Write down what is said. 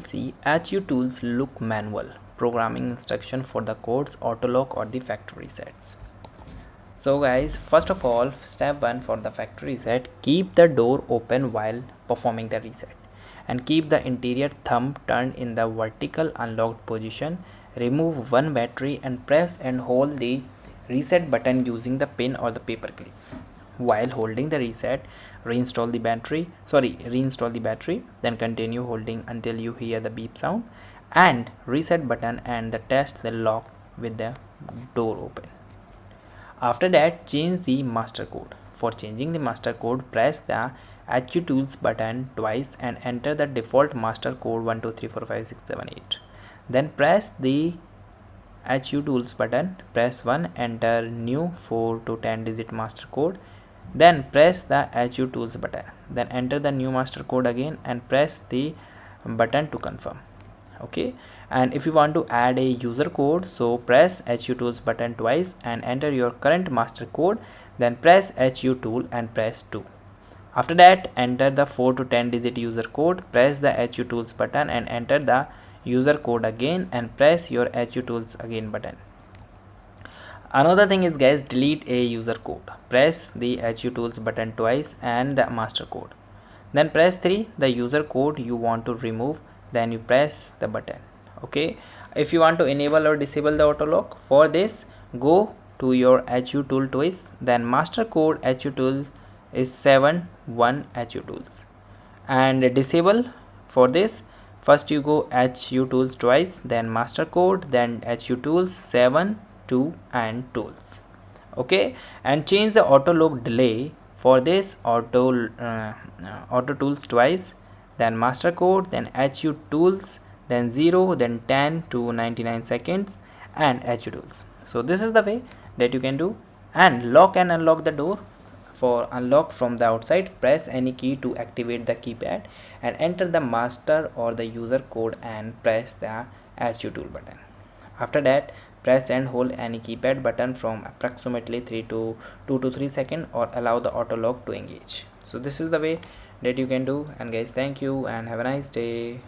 See, HU tools look manual, programming instruction for the codes, auto lock or the factory resets. So guys, first of all, step 1 for the factory reset, keep the door open while performing the reset and keep the interior thumb turned in the vertical unlocked position. Remove one battery and press and hold the reset button using the pin or the paper clip. While holding the reset, reinstall the battery, then continue holding until you hear the beep sound and reset button and the test the lock with the door open. After that, change the master code. For changing the master code, press the HU tools button twice and enter the default master code 12345678. Then press the HU tools button, press 1, enter new 4 to 10 digit master code, then press the HU tools button, then enter the new master code again and press the button to confirm. Okay, and if you want to add a user code, so press HU tools button twice and enter your current master code, then press HU tool and press 2. After that, enter the 4 to 10 digit user code, press the HU tools button and enter the user code again and press your HU tools again button. Another thing is guys, delete a user code. Press the HU tools button twice and the master code. Then press 3 the user code you want to remove, then you press the button. Okay, if you want to enable or disable the auto lock, for this go to your HU tool twice, then master code HU tools is 71 HU tools, and disable for this, first you go HU tools twice, then master code, then HU tools 7 2 and tools. Okay, and change the auto lock delay. For this, auto tools twice, then master code, then HU tools, then 0, then 10 to 99 seconds and HU tools. So this is the way that you can do. And lock and unlock the door. For unlock from the outside, press any key to activate the keypad and enter the master or the user code and press the HU tool button. After that, press and hold any keypad button from approximately 2 to 3 seconds or allow the auto lock to engage. So this is the way that you can do. And guys, thank you and have a nice day.